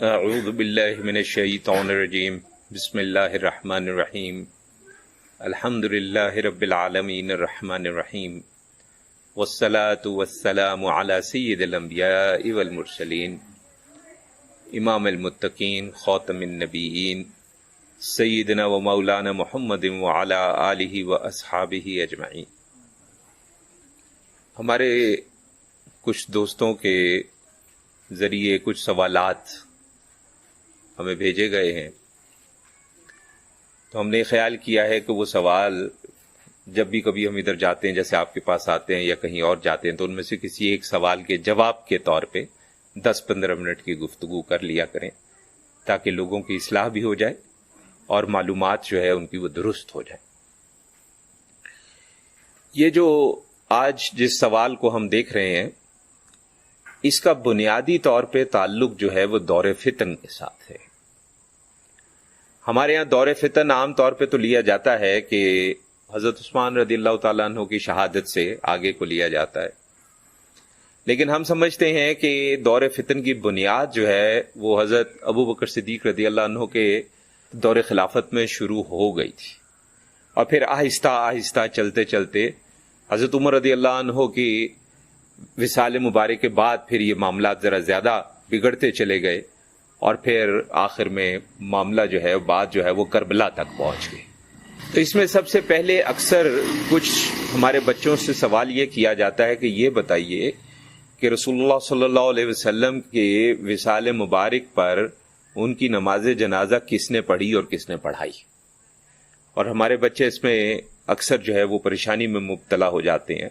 اعوذ باللہ من الشیطان الرجیم بسم اللہ الرحمن الرحیم الحمد للہ رب العالمین الرحمن الرحیم والصلاة والسلام علی سید الانبیاء والمرسلین امام المتقین خاتم النبیین سیدنا و مولانا محمد وعلی آلہ و اصحابہ اجمعین۔ ہمارے کچھ دوستوں کے ذریعے کچھ سوالات ہمیں بھیجے گئے ہیں، تو ہم نے خیال کیا ہے کہ وہ سوال جب بھی کبھی ہم ادھر جاتے ہیں، جیسے آپ کے پاس آتے ہیں یا کہیں اور جاتے ہیں، تو ان میں سے کسی ایک سوال کے جواب کے طور پہ 10-15 منٹ کی گفتگو کر لیا کریں، تاکہ لوگوں کی اصلاح بھی ہو جائے اور معلومات جو ہے ان کی وہ درست ہو جائے۔ یہ جو آج جس سوال کو ہم دیکھ رہے ہیں، اس کا بنیادی طور پہ تعلق جو ہے وہ دور فتن کے ساتھ ہے۔ ہمارے ہاں دور فتن عام طور پہ تو لیا جاتا ہے کہ حضرت عثمان رضی اللہ تعالیٰ عنہ کی شہادت سے آگے کو لیا جاتا ہے، لیکن ہم سمجھتے ہیں کہ دور فتن کی بنیاد جو ہے وہ حضرت ابو بکر صدیق رضی اللہ عنہ کے دور خلافت میں شروع ہو گئی تھی، اور پھر آہستہ آہستہ چلتے چلتے حضرت عمر رضی اللہ عنہ کی وصال مبارک کے بعد پھر یہ معاملات ذرا زیادہ بگڑتے چلے گئے، اور پھر آخر میں معاملہ جو ہے بات جو ہے وہ کربلا تک پہنچ گئی۔ تو اس میں سب سے پہلے اکثر کچھ ہمارے بچوں سے سوال یہ کیا جاتا ہے کہ یہ بتائیے کہ رسول اللہ صلی اللہ علیہ وسلم کے وصال مبارک پر ان کی نماز جنازہ کس نے پڑھی اور کس نے پڑھائی؟ اور ہمارے بچے اس میں اکثر جو ہے وہ پریشانی میں مبتلا ہو جاتے ہیں،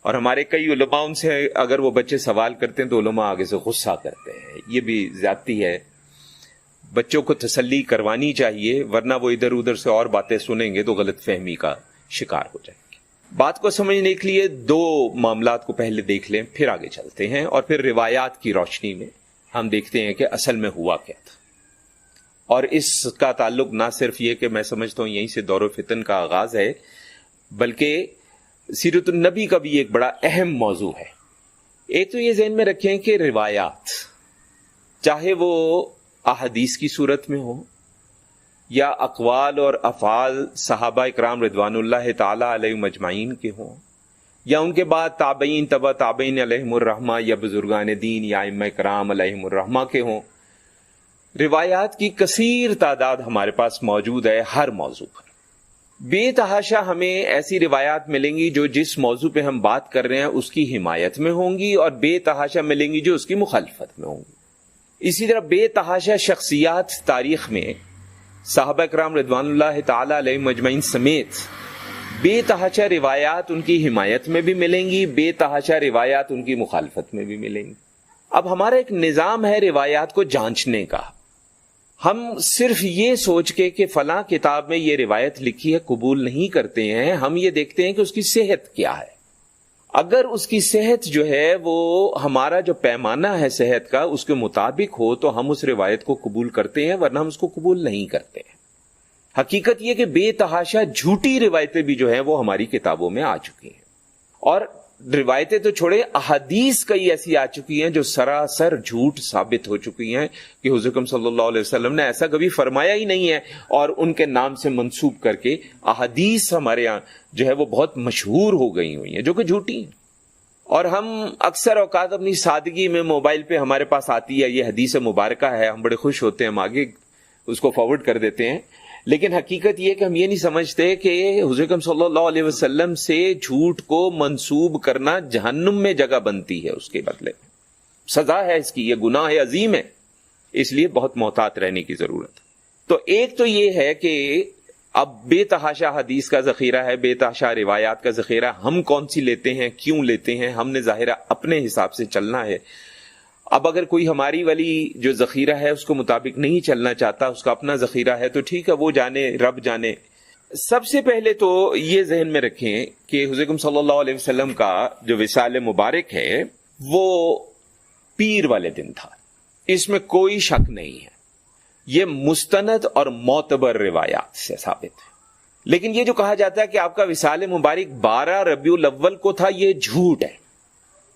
اور ہمارے کئی علماء ان سے اگر وہ بچے سوال کرتے ہیں تو علماء آگے سے غصہ کرتے ہیں۔ یہ بھی زیادتی ہے، بچوں کو تسلی کروانی چاہیے، ورنہ وہ ادھر ادھر سے اور باتیں سنیں گے تو غلط فہمی کا شکار ہو جائیں گے۔ بات کو سمجھنے کے لیے دو معاملات کو پہلے دیکھ لیں، پھر آگے چلتے ہیں، اور پھر روایات کی روشنی میں ہم دیکھتے ہیں کہ اصل میں ہوا کیا تھا۔ اور اس کا تعلق نہ صرف یہ کہ میں سمجھتا ہوں یہیں سے دور و فتن کا آغاز ہے، بلکہ سیرت النبی کا بھی ایک بڑا اہم موضوع ہے۔ ایک تو یہ ذہن میں رکھیں کہ روایات چاہے وہ احادیث کی صورت میں ہوں یا اقوال اور افعال صحابہ اکرام رضوان اللہ تعالی علیہم اجمعین کے ہوں، یا ان کے بعد تابعین تبع تابعین علیہم الرحمہ یا بزرگان دین یا ائمہ اکرام علیہم الرحمہ کے ہوں، روایات کی کثیر تعداد ہمارے پاس موجود ہے ہر موضوع پر۔ بے تحاشا ہمیں ایسی روایات ملیں گی جو جس موضوع پہ ہم بات کر رہے ہیں اس کی حمایت میں ہوں گی، اور بے تحاشا ملیں گی جو اس کی مخالفت میں ہوں گی۔ اسی طرح بے تحاشا شخصیات تاریخ میں صحابہ کرام رضوان اللہ تعالی علیہ مجمعین سمیت بے تحاشا روایات ان کی حمایت میں بھی ملیں گی، بے تحاشا روایات ان کی مخالفت میں بھی ملیں گی۔ اب ہمارا ایک نظام ہے روایات کو جانچنے کا۔ ہم صرف یہ سوچ کے کہ فلاں کتاب میں یہ روایت لکھی ہے قبول نہیں کرتے ہیں، ہم یہ دیکھتے ہیں کہ اس کی صحت کیا ہے۔ اگر اس کی صحت جو ہے وہ ہمارا جو پیمانہ ہے صحت کا اس کے مطابق ہو تو ہم اس روایت کو قبول کرتے ہیں، ورنہ ہم اس کو قبول نہیں کرتے ہیں۔ حقیقت یہ کہ بے تحاشا جھوٹی روایتیں بھی جو ہیں وہ ہماری کتابوں میں آ چکی ہیں، اور روایتیں تو چھوڑے احادیث کئی ایسی آ چکی ہیں جو سراسر جھوٹ ثابت ہو چکی ہیں کہ حضور اکرم صلی اللہ علیہ وسلم نے ایسا کبھی فرمایا ہی نہیں ہے، اور ان کے نام سے منسوب کر کے احادیث ہمارے یہاں جو ہے وہ بہت مشہور ہو گئی ہوئی ہیں جو کہ جھوٹی ہیں۔ اور ہم اکثر اوقات اپنی سادگی میں موبائل پہ ہمارے پاس آتی ہے یہ حدیث مبارکہ ہے، ہم بڑے خوش ہوتے ہیں، ہم آگے اس کو فارورڈ کر دیتے ہیں، لیکن حقیقت یہ کہ ہم یہ نہیں سمجھتے کہ حضور اکرم صلی اللہ علیہ وسلم سے جھوٹ کو منسوب کرنا جہنم میں جگہ بنتی ہے، اس کے بدلے سزا ہے اس کی، یہ گناہ عظیم ہے، اس لیے بہت محتاط رہنے کی ضرورت ہے۔ تو ایک تو یہ ہے کہ اب بے تحاشا حدیث کا ذخیرہ ہے، بے تحاشا روایات کا ذخیرہ، ہم کون سی لیتے ہیں، کیوں لیتے ہیں، ہم نے ظاہرہ اپنے حساب سے چلنا ہے۔ اب اگر کوئی ہماری والی جو ذخیرہ ہے اس کو مطابق نہیں چلنا چاہتا، اس کا اپنا ذخیرہ ہے، تو ٹھیک ہے، وہ جانے، رب جانے۔ سب سے پہلے تو یہ ذہن میں رکھیں کہ حضور اکرم صلی اللہ علیہ وسلم کا جو وصال مبارک ہے وہ پیر والے دن تھا، اس میں کوئی شک نہیں ہے، یہ مستند اور معتبر روایات سے ثابت ہے۔ لیکن یہ جو کہا جاتا ہے کہ آپ کا وصال مبارک 12 ربیع الاول کو تھا، یہ جھوٹ ہے۔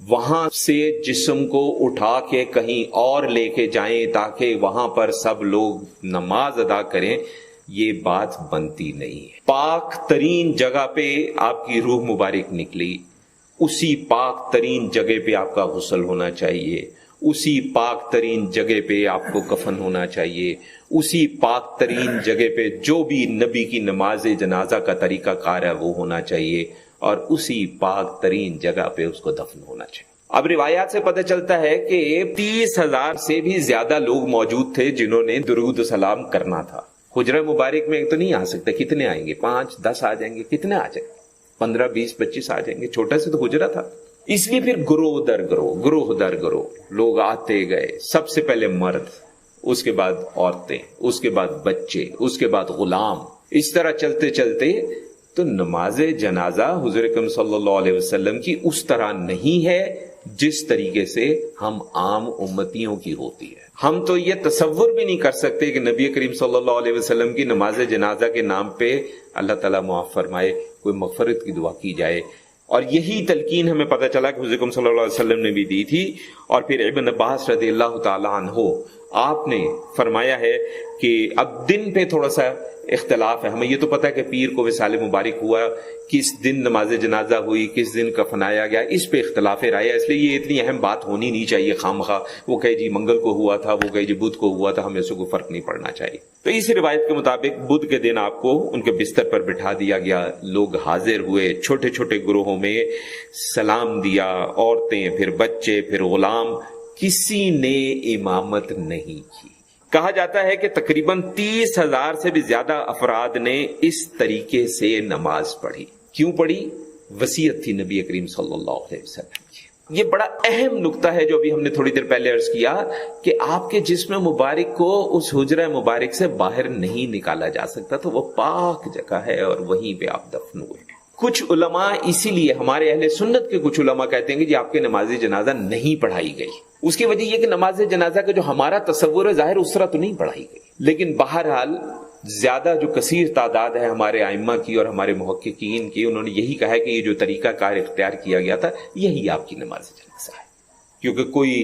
وہاں سے جسم کو اٹھا کے کہیں اور لے کے جائیں تاکہ وہاں پر سب لوگ نماز ادا کریں، یہ بات بنتی نہیں ہے۔ پاک ترین جگہ پہ آپ کی روح مبارک نکلی، اسی پاک ترین جگہ پہ آپ کا غسل ہونا چاہیے، اسی پاک ترین جگہ پہ آپ کو کفن ہونا چاہیے، اسی پاک ترین جگہ پہ جو بھی نبی کی نماز جنازہ کا طریقہ کار ہے وہ ہونا چاہیے، اور اسی پاک ترین جگہ پہ اس کو دفن ہونا چاہیے۔ اب روایات سے پتہ چلتا ہے کہ 30,000 سے بھی زیادہ لوگ موجود تھے جنہوں نے درود و سلام کرنا تھا۔ حجرہ مبارک میں تو نہیں آ سکتے، کتنے آئیں گے؟ 5 10 آ جائیں گے، کتنے آ جائیں گے؟ 15 20 25 آ جائیں گے، چھوٹا سے تو حجرہ تھا۔ اس لیے پھر گروہ در گروہ لوگ آتے گئے، سب سے پہلے مرد، اس کے بعد عورتیں، اس کے بعد بچے، اس کے بعد غلام، اس طرح چلتے چلتے تو نماز جنازہ حضور اکرم صلی اللہ علیہ وسلم کی اس طرح نہیں ہے جس طریقے سے ہم عام امتیوں کی ہوتی ہے۔ ہم تو یہ تصور بھی نہیں کر سکتے کہ نبی کریم صلی اللہ علیہ وسلم کی نماز جنازہ کے نام پہ اللہ تعالیٰ معاف فرمائے، کوئی مغفرت کی دعا کی جائے، اور یہی تلقین ہمیں پتہ چلا کہ حضور اکرم صلی اللہ علیہ وسلم نے بھی دی تھی۔ اور پھر ابن عباس رضی اللہ تعالیٰ عنہ آپ نے فرمایا ہے کہ اب دن پہ تھوڑا سا اختلاف ہے، ہمیں یہ تو پتہ ہے کہ پیر کو وصال مبارک ہوا، کس دن نماز جنازہ ہوئی، کس دن کفنایا گیا، اس پہ اختلاف رائے ہے، اس لیے یہ اتنی اہم بات ہونی نہیں چاہیے خامخواہ۔ وہ کہے جی منگل کو ہوا تھا، وہ کہے جی بدھ کو ہوا تھا، ہمیں سے کوئی فرق نہیں پڑنا چاہیے۔ تو اس روایت کے مطابق بدھ کے دن آپ کو ان کے بستر پر بٹھا دیا گیا، لوگ حاضر ہوئے، چھوٹے چھوٹے گروہوں میں سلام دیا، عورتیں، پھر بچے، پھر غلام، کسی نے امامت نہیں کی۔ کہا جاتا ہے کہ تقریباً 30,000 سے بھی زیادہ افراد نے اس طریقے سے نماز پڑھی۔ کیوں پڑھی؟ وصیت تھی نبی کریم صلی اللہ علیہ وسلم کی۔ یہ بڑا اہم نقطہ ہے جو ابھی ہم نے تھوڑی دیر پہلے عرض کیا کہ آپ کے جسم مبارک کو اس حجرہ مبارک سے باہر نہیں نکالا جا سکتا، تو وہ پاک جگہ ہے اور وہیں پہ آپ دفن ہوئے۔ کچھ علماء، اسی لیے ہمارے اہل سنت کے کچھ علماء کہتے ہیں کہ جی آپ کے نماز جنازہ نہیں پڑھائی گئی۔ اس کی وجہ یہ کہ نماز جنازہ کا جو ہمارا تصور ہے ظاہر اس طرح تو نہیں پڑھائی گئی، لیکن بہرحال زیادہ جو کثیر تعداد ہے ہمارے ائمہ کی اور ہمارے محققین کی، انہوں نے یہی کہا ہے کہ یہ جو طریقہ کار اختیار کیا گیا تھا یہی آپ کی نماز جنازہ ہے، کیونکہ کوئی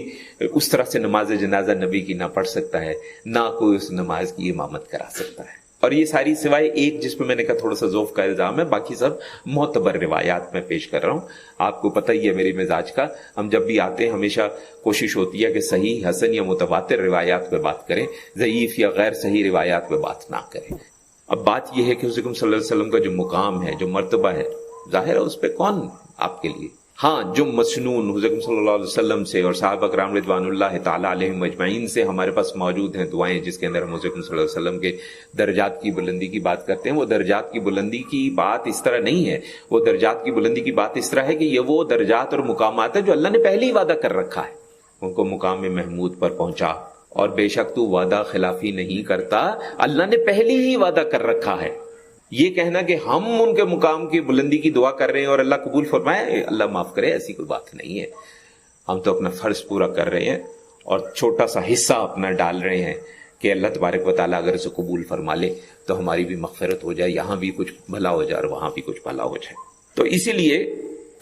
اس طرح سے نماز جنازہ نبی کی نہ پڑھ سکتا ہے، نہ کوئی اس نماز کی امامت کرا سکتا ہے۔ اور یہ ساری سوائے ایک جس پہ میں نے کہا تھوڑا سا ذوف کا الزام ہے، باقی سب معتبر روایات میں پیش کر رہا ہوں۔ آپ کو پتہ ہی ہے میری مزاج کا، ہم جب بھی آتے ہیں ہمیشہ کوشش ہوتی ہے کہ صحیح، حسن یا متواتر روایات پہ بات کریں، ضعیف یا غیر صحیح روایات پہ بات نہ کریں۔ اب بات یہ ہے کہ حضور صلی اللہ علیہ وسلم کا جو مقام ہے، جو مرتبہ ہے، ظاہر ہے اس پہ کون آپ کے لیے، ہاں جو مسنون حضور صلی اللہ علیہ وسلم سے اور صحابہ کرام رضوان اللہ تعالیٰ علیہم اجمعین سے ہمارے پاس موجود ہیں دعائیں، جس کے اندر ہم حضور صلی اللہ علیہ وسلم کے درجات کی بلندی کی بات کرتے ہیں۔ وہ درجات کی بلندی کی بات اس طرح نہیں ہے، وہ درجات کی بلندی کی بات اس طرح ہے کہ یہ وہ درجات اور مقامات ہیں جو اللہ نے پہلے ہی وعدہ کر رکھا ہے، ان کو مقام محمود پر پہنچا، اور بے شک تو وعدہ خلافی نہیں کرتا، اللہ نے پہلے ہی وعدہ کر رکھا ہے۔ یہ کہنا کہ ہم ان کے مقام کی بلندی کی دعا کر رہے ہیں اور اللہ قبول فرمائے، اللہ معاف کرے، ایسی کوئی بات نہیں ہے۔ ہم تو اپنا فرض پورا کر رہے ہیں اور چھوٹا سا حصہ اپنا ڈال رہے ہیں کہ اللہ تبارک و تعالیٰ اگر اسے قبول فرما لے تو ہماری بھی مغفرت ہو جائے، یہاں بھی کچھ بھلا ہو جائے اور وہاں بھی کچھ بھلا ہو جائے۔ تو اسی لیے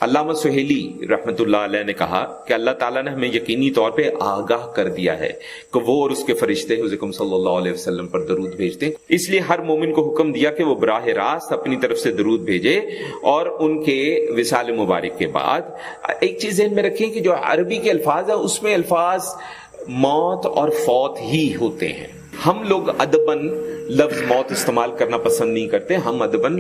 علامہ سہیلی رحمۃ اللہ علیہ نے کہا کہ اللہ تعالیٰ نے ہمیں یقینی طور پہ آگاہ کر دیا ہے کہ وہ اور اس کے فرشتے حضور صلی اللہ علیہ وسلم پر درود بھیجتے ہیں، اس لیے ہر مومن کو حکم دیا کہ وہ براہ راست اپنی طرف سے درود بھیجے۔ اور ان کے وصال مبارک کے بعد ایک چیز ذہن میں رکھیں کہ جو عربی کے الفاظ ہیں اس میں الفاظ موت اور فوت ہی ہوتے ہیں۔ ہم لوگ ادباً لفظ موت استعمال کرنا پسند نہیں کرتے، ہم ادباً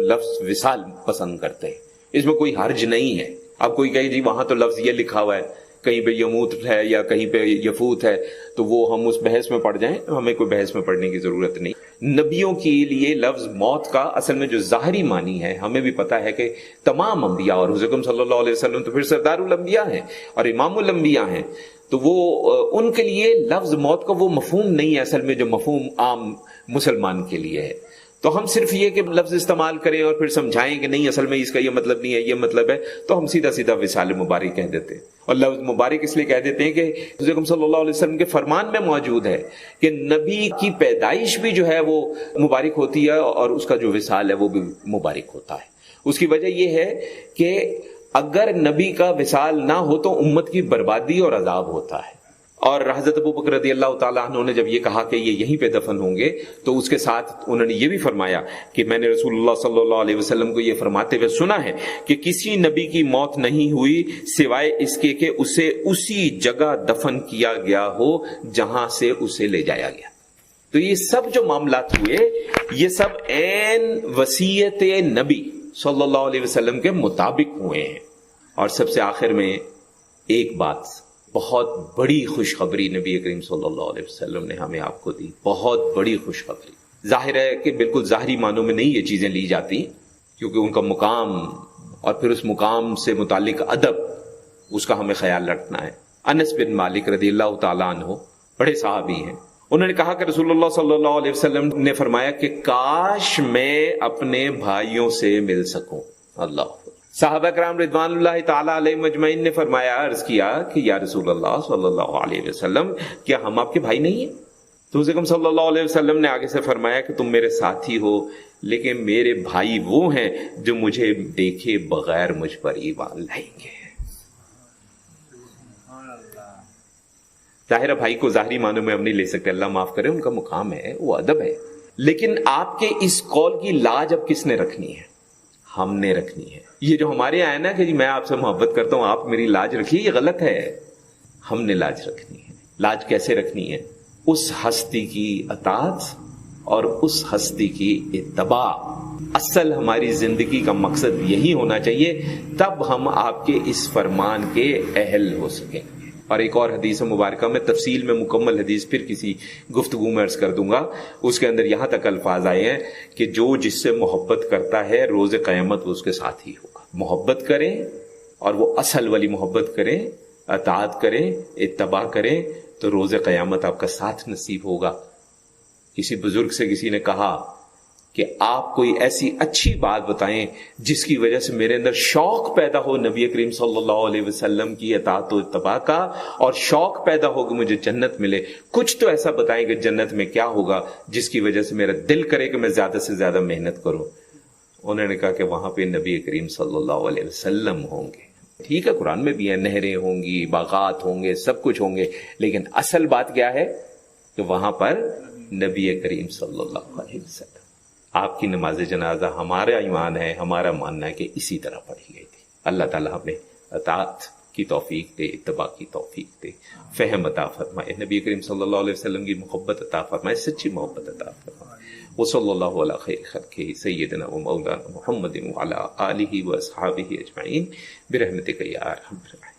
لفظ وصال پسند کرتے ہیں، اس میں کوئی حرج نہیں ہے۔ اب کوئی کہے جی وہاں تو لفظ یہ لکھا ہوا ہے، کہیں پہ یموت ہے یا کہیں پہ یفوت ہے، تو وہ ہم اس بحث میں پڑ جائیں، ہمیں کوئی بحث میں پڑھنے کی ضرورت نہیں۔ نبیوں کے لیے لفظ موت کا اصل میں جو ظاہری معنی ہے، ہمیں بھی پتا ہے کہ تمام انبیاء اور حضور صلی اللہ علیہ وسلم تو پھر سردار الانبیاء ہیں اور امام الانبیاء ہیں، تو وہ ان کے لیے لفظ موت کا وہ مفہوم نہیں ہے اصل میں جو مفہوم عام مسلمان کے لیے ہے۔ تو ہم صرف یہ کہ لفظ استعمال کریں اور پھر سمجھائیں کہ نہیں اصل میں اس کا یہ مطلب نہیں ہے، یہ مطلب ہے، تو ہم سیدھا سیدھا وصال مبارک کہہ دیتے ہیں۔ اور لفظ مبارک اس لیے کہہ دیتے ہیں کہ حضور صلی اللہ علیہ وسلم کے فرمان میں موجود ہے کہ نبی کی پیدائش بھی جو ہے وہ مبارک ہوتی ہے اور اس کا جو وصال ہے وہ بھی مبارک ہوتا ہے۔ اس کی وجہ یہ ہے کہ اگر نبی کا وصال نہ ہو تو امت کی بربادی اور عذاب ہوتا ہے. اور حضرت ابوبکر رضی اللہ تعالیٰ عنہ نے جب یہ کہا کہ یہ یہیں پہ دفن ہوں گے تو اس کے ساتھ انہوں نے یہ بھی فرمایا کہ میں نے رسول اللہ صلی اللہ علیہ وسلم کو یہ فرماتے ہوئے سنا ہے کہ کسی نبی کی موت نہیں ہوئی سوائے اس کے کہ اسے اسی جگہ دفن کیا گیا ہو جہاں سے اسے لے جایا گیا. تو یہ سب جو معاملات ہوئے یہ سب عین وصیت نبی صلی اللہ علیہ وسلم کے مطابق ہوئے ہیں. اور سب سے آخر میں ایک بات، بہت بڑی خوشخبری نبی کریم صلی اللہ علیہ وسلم نے ہمیں آپ کو دی، بہت بڑی خوشخبری. ظاہر ہے کہ بالکل ظاہری معنوں میں نہیں یہ چیزیں لی جاتی، کیونکہ ان کا مقام اور پھر اس مقام سے متعلق ادب اس کا ہمیں خیال رکھنا ہے. انس بن مالک رضی اللہ تعالیٰ عنہ بڑے صحابی ہیں. انہوں نے کہا کہ رسول اللہ صلی اللہ علیہ وسلم نے فرمایا کہ کاش میں اپنے بھائیوں سے مل سکوں. اللہ. صحابہ کرام رضوان اللہ تعالیٰ علیہ مجمعین نے فرمایا، عرض کیا کہ یا رسول اللہ صلی اللہ علیہ وسلم کیا ہم آپ کے بھائی نہیں ہیں؟ تو حضرت صلی اللہ علیہ وسلم نے آگے سے فرمایا کہ تم میرے ساتھی ہو لیکن میرے بھائی وہ ہیں جو مجھے دیکھے بغیر مجھ پر ایمان لائیں گے. ظاہر بھائی کو ظاہری معنوں میں ہم نہیں لے سکتے، اللہ معاف کرے، ان کا مقام ہے، وہ ادب ہے. لیکن آپ کے اس قول کی لاج اب کس نے رکھنی ہے؟ ہم نے رکھنی ہے. یہ جو ہمارے یہاں ہے نا کہ جی میں آپ سے محبت کرتا ہوں آپ میری لاج رکھیے، یہ غلط ہے. ہم نے لاج رکھنی ہے. لاج کیسے رکھنی ہے؟ اس ہستی کی اطاعت اور اس ہستی کی اتباع. اصل ہماری زندگی کا مقصد یہی ہونا چاہیے، تب ہم آپ کے اس فرمان کے اہل ہو سکیں. اور ایک اور حدیث مبارکہ میں تفصیل میں مکمل حدیث پھر کسی گفتگو میں عرض کر دوں گا. اس کے اندر یہاں تک الفاظ آئے ہیں کہ جو جس سے محبت کرتا ہے روز قیامت وہ اس کے ساتھ ہی ہوگا. محبت کریں اور وہ اصل والی محبت کریں، اطاعت کریں، اتباع کریں تو روز قیامت آپ کا ساتھ نصیب ہوگا. کسی بزرگ سے کسی نے کہا کہ آپ کوئی ایسی اچھی بات بتائیں جس کی وجہ سے میرے اندر شوق پیدا ہو نبی کریم صلی اللہ علیہ وسلم کی اطاعت و اتباع کا، اور شوق پیدا ہو کہ مجھے جنت ملے. کچھ تو ایسا بتائیں کہ جنت میں کیا ہوگا جس کی وجہ سے میرا دل کرے کہ میں زیادہ سے زیادہ محنت کروں. انہوں نے کہا کہ وہاں پہ نبی کریم صلی اللہ علیہ وسلم ہوں گے. ٹھیک ہے قرآن میں بھی ہے، نہریں ہوں گی، باغات ہوں گے، سب کچھ ہوں گے، لیکن اصل بات کیا ہے کہ وہاں پر نبی کریم صلی اللہ علیہ وسلم. آپ کی نماز جنازہ ہمارا ایمان ہے، ہمارا ماننا ہے کہ اسی طرح پڑھی گئی تھی. اللہ تعالیٰ ہمیں اطاعت کی توفیق دے، اتباع کی توفیق دے، فہم عطا فرمائے، نبی کریم صلی اللہ علیہ وسلم کی محبت عطا فرمائے، سچی محبت عطا فرمائے. وصلی اللہ علی خیر خلقہ سیدنا و مولانا محمد وعلی آلہ و اصحابہ اجمعین برحمتک یا ارحم الراحمین.